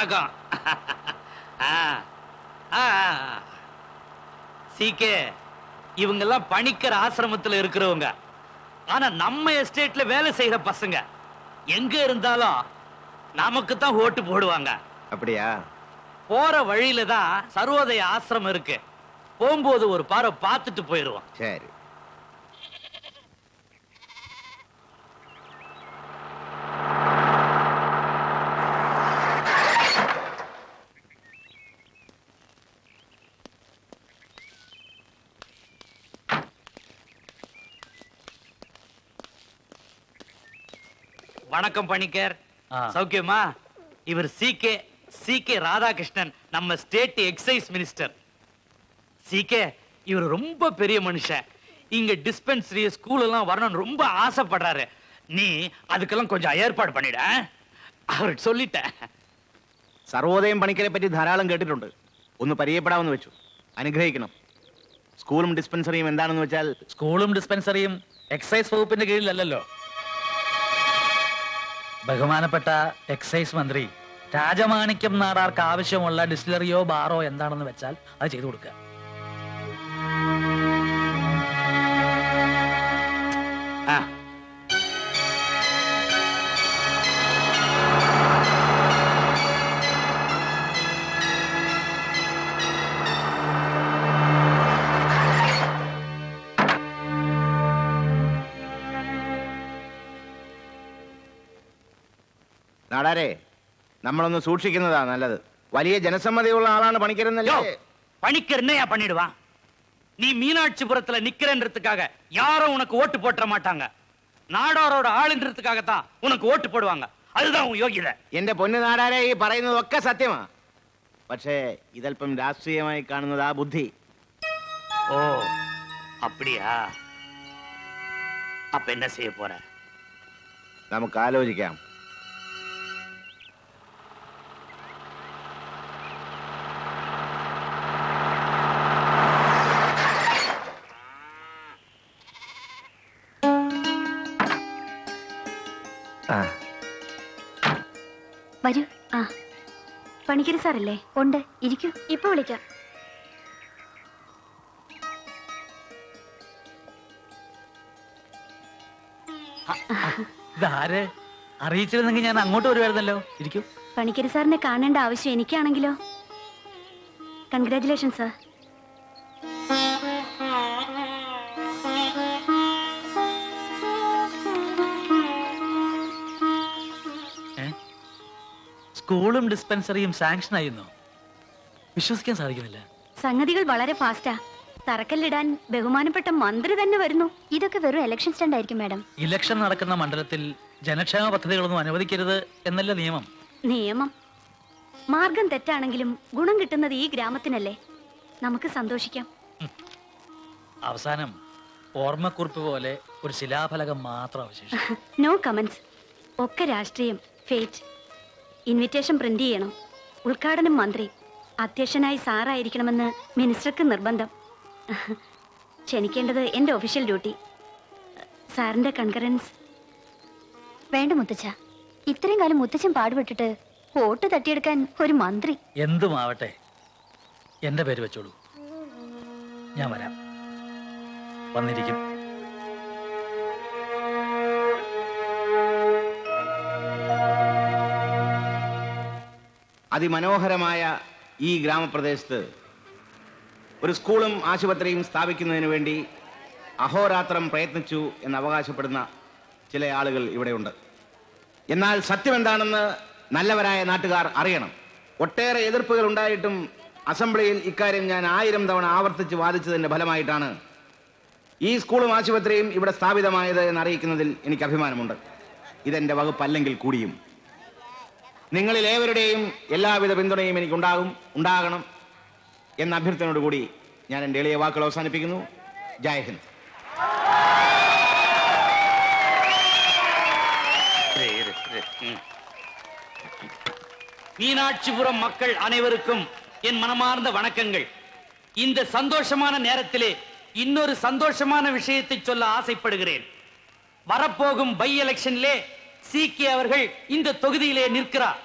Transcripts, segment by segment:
வணக்கம். சீக்கே, இவங்கெல்லாம் பணிக்கர் ஆசிரமத்தில் இருக்கிறவங்க. ஆனா நம்ம எஸ்டேட்ல வேலை செய்யற பசங்க. எங்க இருந்தாலும் நமக்கு தான் ஓட்டு போடுவாங்க. அப்படியா? போற வழியில தான் சர்வோதய ஆசிரமம் இருக்கு. போகும்போது ஒரு பார்வை பார்த்துட்டு போயிடுவோம். சரி. வணக்கம் பணிக்கர். சௌக்கியமா? இவர் சி.கே. ராதாகிருஷ்ணன், நம்ம ஸ்டேட் எக்ஸைஸ் மினிஸ்டர். சி.கே. இவர் ரொம்ப பெரிய மனுஷன். இங்க டிஸ்பென்சரி ஸ்கூல் எல்லாம் வரணும்னு ரொம்ப ஆசைப்படுறாரு. நீ அதுக்கெல்லாம் கொஞ்சம் ஏற்பாடு பண்ணிட. அவருக்கு சொல்லிட்டேன். സർവോദയം പണിക്കരെ പറ്റി ധാരാളം കേട്ടിട്ടുണ്ട്. ഒന്ന് പരിചയപ്പെടാമെന്ന് വെച്ചു. അനുഗ്രഹിക്കണം. സ്കൂളും ഡിസ്പെൻസറിയും എന്താണെന്ന് വെച്ചാൽ? സ്കൂളും ഡിസ്പെൻസറിയും എക്സൈസ് വകുപ്പിന്റെ കീഴിലല്ലല്ലോ. ബഹുമാനപ്പെട്ട എക്സൈസ് മന്ത്രി രാജമാണിക്യം നാടാർക്ക് ആവശ്യമുള്ള ഡിസ്റ്റിലറിയോ ബാറോ എന്താണെന്ന് വെച്ചാൽ അത് ചെയ്തു കൊടുക്കുക. നാടാരെ, നമ്മളൊന്ന് സൂക്ഷിക്കുന്നതാ നല്ലത്. വലിയ ജനസമ്മതിയുള്ള ആളാണ് പണിക്കരെന്നല്ലേ? பணிக்கர் என்னையா பண்ணிடுவான்? நீ மீனாட்சிபுரத்துல நிக்கிறன்றதுக்காக யாரும் உனக்கு ஓட்டு போட்ட மாட்டாங்க. நாடாரோட ஆளுன்றதுக்காகத்தான் உனக்கு ஓட்டு போடுவாங்க. அதுதான் உன் யோகிதை. എന്റെ പൊന്നു നാടാരെ, ഈ പറയുന്നതൊക്കെ സത്യമാ. പക്ഷേ ഇതല്പം രാഷ്ട്രീയമായി കാണുന്നതാ ബുദ്ധി. ஓ அப்படியா? அப்ப என்ன செய்ய போற? നമുക്ക് ആലോചിക്കാം. വരൂ. പണിക്കര് സാറല്ലേ? ഉണ്ട്, ഇരിക്കൂ. ഇപ്പൊ വിളിക്കാം. ഇതാര്? അറിയിച്ചിരുന്നെങ്കിൽ ഞാൻ അങ്ങോട്ട് വരുമായിരുന്നല്ലോ. ഇരിക്കൂ. പണിക്കര് സാറിനെ കാണേണ്ട ആവശ്യം എനിക്കാണെങ്കിലോ? Congratulation sir. സ്കൂളും ഡിസ്പെൻസറിയും സാങ്ഷൻ ആയിരുന്നു. വിശ്വസിക്കാൻ സാധിക്കുന്നില്ല. സംഗതികൾ വളരെ ഫാസ്റ്റാ. തറക്കല്ലിടാൻ ബഹുമാനപ്പെട്ട മന്ത്രി തന്നെ വരുന്നു. ഇതൊക്കെ വെറും ഇലക്ഷൻ സ്റ്റണ്ട് ആയിരിക്കും മാഡം. ഇലക്ഷൻ നടക്കുന്ന മണ്ഡലത്തിൽ ജനക്ഷേമ പദ്ധതികളൊന്നും അനുവദിക്കരുത് എന്നല്ല നിയമം. നിയമം മാർഗം തെറ്റാണെങ്കിലും ഗുണം കിട്ടുന്നത് ഈ ഗ്രാമത്തിനല്ലേ? നമുക്ക് സന്തോഷിക്കാം. അവസാനം ഓർമ്മക്കുറിപ്പ് പോലെ ഒരു ശിലാഫലകം മാത്രം അവശേഷിക്കും. No comments. ഒക്കെ രാഷ്ട്രീയം, ഫേറ്റ്. ഇൻവിറ്റേഷൻ പ്രിന്റ് ചെയ്യണം. ഉദ്ഘാടനം മന്ത്രി, അധ്യക്ഷനായി സാറായിരിക്കണമെന്ന് മിനിസ്റ്റർക്ക് നിർബന്ധം. ക്ഷണിക്കേണ്ടത് എന്റെ ഒഫീഷ്യൽ ഡ്യൂട്ടി. സാറിന്റെ കൺകറൻസ് വേണ്ട മുത്തച്ഛ. ഇത്രയും കാലം മുത്തച്ഛൻ പാടുപെട്ടിട്ട് വോട്ട് തട്ടിയെടുക്കാൻ ഒരു മന്ത്രി. എന്തുമാവട്ടെ, എന്റെ പേര് വെച്ചോളൂ. ഞാൻ വരാം. വന്നിരിക്കും. അതിമനോഹരമായ ഈ ഗ്രാമപ്രദേശത്ത് ഒരു സ്കൂളും ആശുപത്രിയും സ്ഥാപിക്കുന്നതിന് വേണ്ടി അഹോരാത്രം പ്രയത്നിച്ചു എന്ന് അവകാശപ്പെടുന്ന ചില ആളുകൾ ഇവിടെയുണ്ട്. എന്നാൽ സത്യം എന്താണെന്ന് നല്ലവരായ നാട്ടുകാർ അറിയണം. ഒട്ടേറെ എതിർപ്പുകൾ ഉണ്ടായിട്ടും അസംബ്ലിയിൽ ഇക്കാര്യം ഞാൻ 1000 തവണ ആവർത്തിച്ച് വാദിച്ചതിന്റെ ഫലമായിട്ടാണ് ഈ സ്കൂളും ആശുപത്രിയും ഇവിടെ സ്ഥാപിതമായത് എന്നറിയിക്കുന്നതിൽ എനിക്ക് അഭിമാനമുണ്ട്. ഇതെന്റെ വകുപ്പല്ലെങ്കിൽ കൂടിയും നിങ്ങളിൽ ഏവരുടെയും എല്ലാവിധ പിന്തുണയും ഉണ്ടാകണം എന്ന അഭ്യർത്ഥനയോടുകൂടി ഞാൻ എൻ്റെ എളിയ വാക്കുകൾ അവസാനിപ്പിക്കുന്നു. ജയ് ഹിന്ദ്. மீனாட்சிபுரம் மக்கள் அனைவருக்கும் என் மனமார்ந்த வணக்கங்கள். இந்த சந்தோஷமான நேரத்திலே இன்னொரு சந்தோஷமான விஷயத்தை சொல்ல ஆசைப்படுகிறேன். வரப்போகும் பை எலெக்ஷனிலே சி.கே. அவர்கள் இந்த தொகுதியிலே நிற்கிறார்.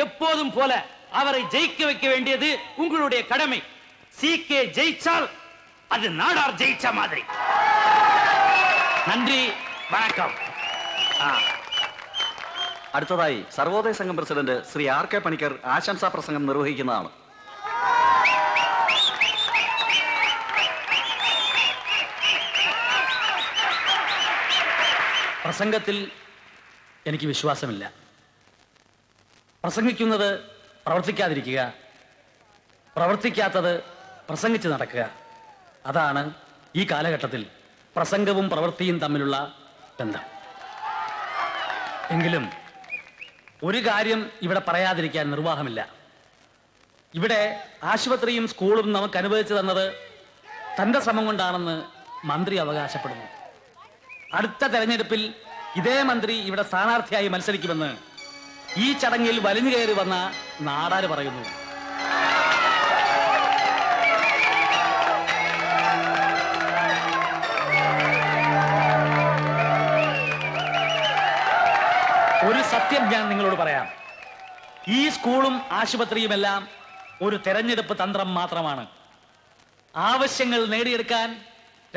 எப்போதும் போல அவரை ஜெயிக்க வைக்க வேண்டியது உங்களுடைய கடமை. சீக்கே ஜெயிச்சால் அது நாடார் ஜெயிச்ச மாதிரி. நன்றி, வணக்கம். അടുത്തതായി Sarvodaya Sangham president Shri R K Panicker ആശംസാ പ്രസംഗം നിർവഹിക്കുന്നതാണ്. പ്രസംഗത്തിൽ എനിക്ക് വിശ്വാസമില്ല. പ്രസംഗിക്കുന്നത് പ്രവർത്തിക്കാതിരിക്കുക, പ്രവർത്തിക്കാത്തത് പ്രസംഗിച്ച് നടക്കുക. അതാണ് ഈ കാലഘട്ടത്തിൽ പ്രസംഗവും പ്രവൃത്തിയും തമ്മിലുള്ള ബന്ധം. എങ്കിലും ഒരു കാര്യം ഇവിടെ പറയാതിരിക്കാൻ നിർവാഹമില്ല. ഇവിടെ ആശുപത്രിയും സ്കൂളും നമുക്ക് അനുവദിച്ചു തന്നത് തന്റെ ശ്രമം കൊണ്ടാണെന്ന് മന്ത്രി അവകാശപ്പെടുന്നു. അടുത്ത തെരഞ്ഞെടുപ്പിൽ ഇതേ മന്ത്രി ഇവിടെ സ്ഥാനാർത്ഥിയായി മത്സരിക്കുമെന്ന് ഈ ചടങ്ങിൽ വലിഞ്ഞു കയറി വന്ന നാടാര് പറയുന്നു. ഒരു സത്യം ഞാൻ നിങ്ങളോട് പറയാം. ഈ സ്കൂളും ആശുപത്രിയുമെല്ലാം ഒരു തെരഞ്ഞെടുപ്പ് തന്ത്രം മാത്രമാണ്. ആവശ്യങ്ങൾ നേടിയെടുക്കാൻ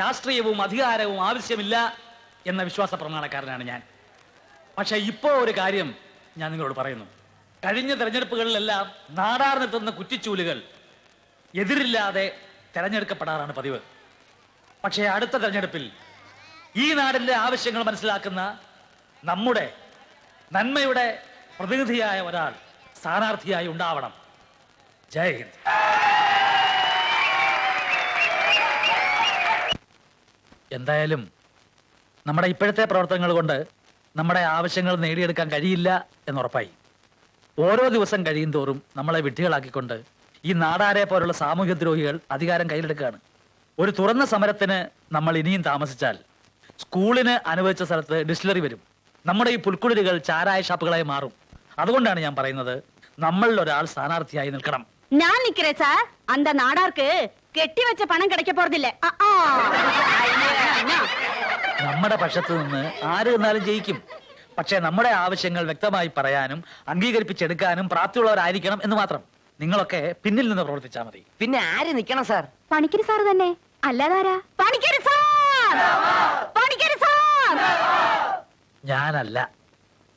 രാഷ്ട്രീയവും അധികാരവും ആവശ്യമില്ല എന്ന വിശ്വാസ പ്രമാണക്കാരനാണ് ഞാൻ. പക്ഷെ ഇപ്പോ ഒരു കാര്യം ഞാൻ നിങ്ങളോട് പറയുന്നു. കഴിഞ്ഞ തെരഞ്ഞെടുപ്പുകളിലെല്ലാം നാടാർന്നെത്തുന്ന കുറ്റിച്ചൂലുകൾ എതിരില്ലാതെ തെരഞ്ഞെടുക്കപ്പെടാറാണ് പതിവ്. പക്ഷേ അടുത്ത തെരഞ്ഞെടുപ്പിൽ ഈ നാടിന്റെ ആവശ്യങ്ങൾ മനസ്സിലാക്കുന്ന നമ്മുടെ നന്മയുടെ പ്രതിനിധിയായ ഒരാൾ സ്ഥാനാർത്ഥിയായി ഉണ്ടാവണം. ജയ് ഹിന്ദ്. എന്തായാലും നമ്മുടെ ഇപ്പോഴത്തെ പ്രവർത്തനങ്ങൾ കൊണ്ട് നമ്മുടെ ആവശ്യങ്ങൾ നേടിയെടുക്കാൻ കഴിയില്ല എന്നുറപ്പായി. ഓരോ ദിവസം കഴിയും തോറും നമ്മളെ വിഡ്ഢികളാക്കിക്കൊണ്ട് ഈ നാടാരെ പോലുള്ള സാമൂഹ്യ ദ്രോഹികൾ അധികാരം കയ്യിലെടുക്കുകയാണ്. ഒരു തുറന്ന സമരത്തിന് നമ്മൾ ഇനിയും താമസിച്ചാൽ സ്കൂളിന് അനുവദിച്ച സ്ഥലത്ത് ഡിസ്റ്റിലറി വരും. നമ്മുടെ ഈ പുൽക്കുടിലുകൾ ചാരായ ഷാപ്പുകളായി മാറും. അതുകൊണ്ടാണ് ഞാൻ പറയുന്നത്, നമ്മളിൽ ഒരാൾ സ്ഥാനാർത്ഥിയായി നിൽക്കണം. ഞാൻ നിക്കറേ സാർ. അന്ത നാടാർക്ക് കെട്ടിവെച്ച പണം കിടക്ക പോറതില്ല. നമ്മുടെ പക്ഷത്ത് നിന്ന് ആര് നിന്നാലും ജയിക്കും. പക്ഷെ നമ്മുടെ ആവശ്യങ്ങൾ വ്യക്തമായി പറയാനും അംഗീകരിപ്പിച്ചെടുക്കാനും പ്രാപ്തിയുള്ളവരായിരിക്കണം എന്ന് മാത്രം. നിങ്ങളൊക്കെ പിന്നിൽ നിന്ന് പ്രവർത്തിച്ചാൽ മതി. പിന്നെ ആര് നിക്കണം സാർ? പണിക്കര് സാർ തന്നെ. അല്ലാതാരാ? പണിക്കര് സാർ! പണിക്കര് സാർ! ഞാനല്ല.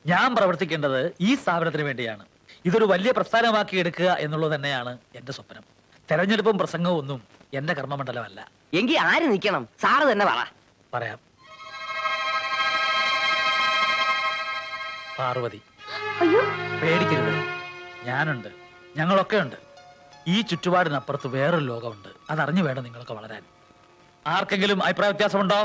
ഞാൻ പ്രവർത്തിക്കേണ്ടത് ഈ സ്ഥാപനത്തിന് വേണ്ടിയാണ്. ഇതൊരു വലിയ പ്രസ്ഥാനമാക്കി എടുക്കുക എന്നുള്ളത് തന്നെയാണ് എന്റെ സ്വപ്നം. തെരഞ്ഞെടുപ്പും പ്രസംഗവും ഒന്നും എന്റെ കർമ്മമണ്ഡലമല്ല. എങ്കിൽ ആര് നിക്കണം? സാറ് തന്നെ പറയാം. പാർവതി, പേടിക്കരുത്. ഞാനുണ്ട്, ഞങ്ങളൊക്കെ ഉണ്ട്. ഈ ചുറ്റുപാടിനപ്പുറത്ത് വേറൊരു ലോകമുണ്ട്. അതറിഞ്ഞു വേണം നിങ്ങളൊക്കെ വളരാൻ. ആർക്കെങ്കിലും അഭിപ്രായ വ്യത്യാസമുണ്ടോ?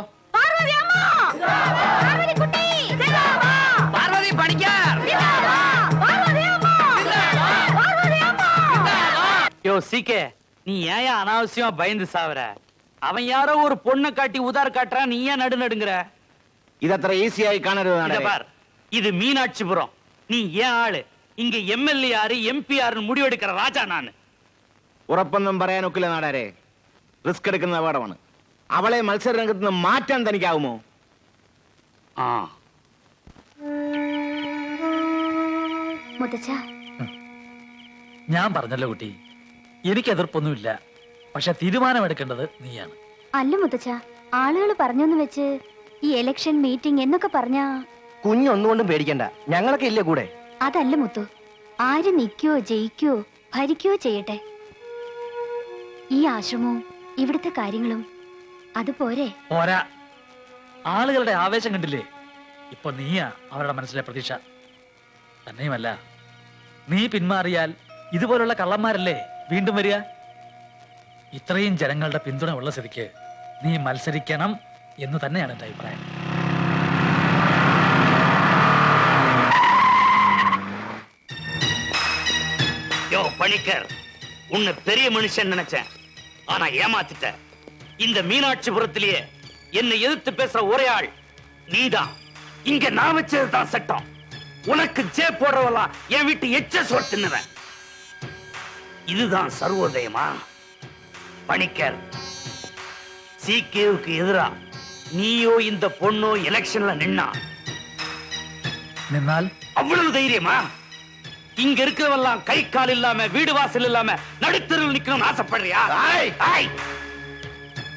யோ சீக்கே, நீ ஏன் அனாவசியமா பயந்து சாவற? அவன் யாரோ ஒரு பொண்ணை காட்டி உதார் காட்டுறான், நீ ஏன் நடுங்கிற? ഇതത്ര ഈസിയായി കാണരുത്. பார், இது மீனாட்சிபுரம். நீ ஏன் ஆளு? இங்க எம்எல்ஏ யாரு, எம்பி யாருன்னு முடிவெடுக்கிற ராஜா நானு. ഉറപ്പൊന്നും പറയാനൊക്കില്ല നാടാരെ. റിസ്ക് എടുക്കുന്ന അപകടമാണ്. അവളെ മത്സര രംഗത്ത് നിന്ന് മാറ്റാൻ തനിക്കാവുമോ? ഞാൻ പറഞ്ഞല്ലോ കുട്ടി, എനിക്ക് എതിർപ്പൊന്നുമില്ല. പക്ഷെ തീരുമാനമെടുക്കേണ്ടത് നീയാണ്. അല്ല മുത്തച്ഛ, ആളുകൾ പറഞ്ഞെന്ന് വെച്ച് ഈ ഇലക്ഷൻ മീറ്റിംഗ് എന്നൊക്കെ പറഞ്ഞാ കുഞ്ഞൊന്നുകൊണ്ടും പേടിക്കണ്ട, ഞങ്ങളൊക്കെ ഇല്ലേ കൂടെ. അതല്ല മുത്തു, ആര് നിൽക്കോ ജയിക്കോ ഭരിക്കോ ചെയ്യട്ടെ, ഈ ആശ്രമവും ഇവിടുത്തെ കാര്യങ്ങളും അതുപോരെ. പോരാ. ആളുകളുടെ ആവേശം കണ്ടില്ലേ? ഇപ്പൊ നീയാ അവരുടെ മനസ്സിലെ പ്രതീക്ഷ. തന്നെയുമല്ല, നീ പിന്മാറിയാൽ ഇതുപോലുള്ള കള്ളന്മാരല്ലേ വീണ്ടും വരിക. ഇത്രയും ജനങ്ങളുടെ പിന്തുണ ഉള്ള സ്ഥിതിക്ക് നീ മത്സരിക്കണം എന്ന് തന്നെയാണ് എന്റെ അഭിപ്രായം. யோ பணிக்கர், உன்னை பெரிய மனுஷன் நினைச்சேன், ஆனா ஏமாத்திட்ட. இந்த மீனாட்சிபுரத்திலேயே என்னை எதிர்த்து பேசுற ஒரே ஆள் நீதான். இங்க நான் வச்சதுதான் சட்டம். உனக்கு ஜே போடுறவெல்லாம் என் வீட்டு எச்சஸ் தின்னுவேன். இதுதான் சர்வோதயமா? பணிக்கர், சீக்கேவுக்கு எதிரா நீயோ இந்த பொண்ணோ எலெக்ஷன்ல நின்னா നിന്നാൽ அவ்வளவு தைரியமா? இங்க இருக்கிறவெல்லாம் கை கால் இல்லாம வீடு வாசல் இல்லாம நடுத்தருவில் நிக்கணும்னு ஆசைப்படுறியா?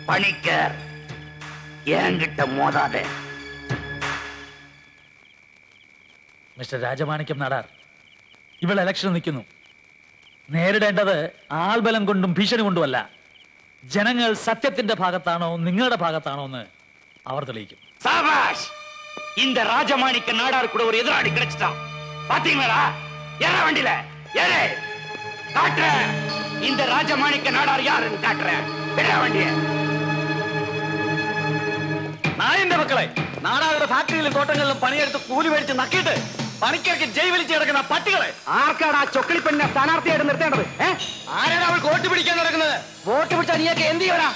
பணிக்கர், என்கிட்ட மோதாதே. മിസ്റ്റർ രാജമാണിക്യം നാടാർ, ഇവിടെ ഇലക്ഷൻ നിൽക്കുന്നു. നേരിടേണ്ടത് ആൾബലം കൊണ്ടും ഭീഷണി കൊണ്ടുമല്ല. ജനങ്ങൾ സത്യത്തിന്റെ ഭാഗത്താണോ നിങ്ങളുടെ ഭാഗത്താണോ എന്ന് അവർ തെളിയിക്കും. சாபாஷ்! இந்த ராஜமாணிக்க நாடார் கூட ஒரு எதிராளி கிடைச்சிட்டான். பாத்தீங்களா? ஏற வண்டியில ஏறு, காட்டுற இந்த ராஜமாணிக்க நாடார் யாருன்னு காட்டுற. விட வண்டிய. നായന്റെ മക്കളെ, നാടാരുടെ ഫാക്ടറിയിലും തോട്ടങ്ങളിലും പണിയെടുത്ത് കൂലി മേടിച്ച് നക്കിയിട്ട് പണിക്കർക്ക് ജയ് വിളിച്ച് കിടക്കുന്ന പട്ടികളെ. ആർക്കാണ് ആ ചൊക്കളിപ്പെണ്ണെ സ്ഥാനാർത്ഥിയായിട്ട് നിർത്തേണ്ടത്? ആരാണ് അവൾ വോട്ട് പിടിക്കാൻ നടക്കുന്നത്? വോട്ട് പിടിച്ചാൽ നീയൊക്കെ എന്ത് ചെയ്യടാ?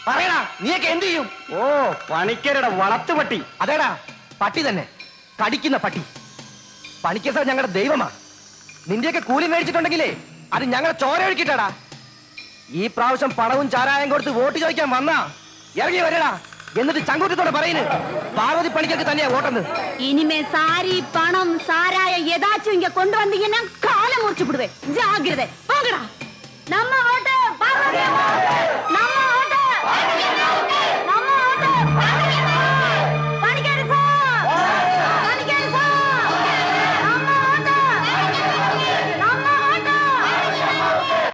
പറയടാ, നീയൊക്കെ എന്ത് ചെയ്യും? ഓ, പണിക്കരുടെ വളർത്തുപട്ടി. അതേടാ, പട്ടി തന്നെ, കടിക്കുന്ന പട്ടി. പണിക്കർ സാർ ഞങ്ങളുടെ ദൈവമാ. നിന്റെയൊക്കെ കൂലി മേടിച്ചിട്ടുണ്ടെങ്കിലേ അത് ഞങ്ങളെ ചോര ഒഴുക്കിട്ടാടാ. ഈ പ്രാവശ്യം പണവും ചാരായം കൊടുത്ത് വോട്ട് ചോദിക്കാൻ വന്നാ ഇറങ്ങി വരടാ. എന്നിട്ട് ചങ്കൂറ്റത്തോടെ പറയുന്നു പാർവതി പണിക്കർക്ക് തന്നെയാ വോട്ടെന്ന്. இனிமே சாரி பணம் சாராய ஏதாச்சும் இங்க கொண்டு வந்தீங்கன்னா காலை முறிச்சு விடுவேன். ஜாகிரதை. போங்கடா. நம்ம ஓட்டு பார்வதி. நம்ம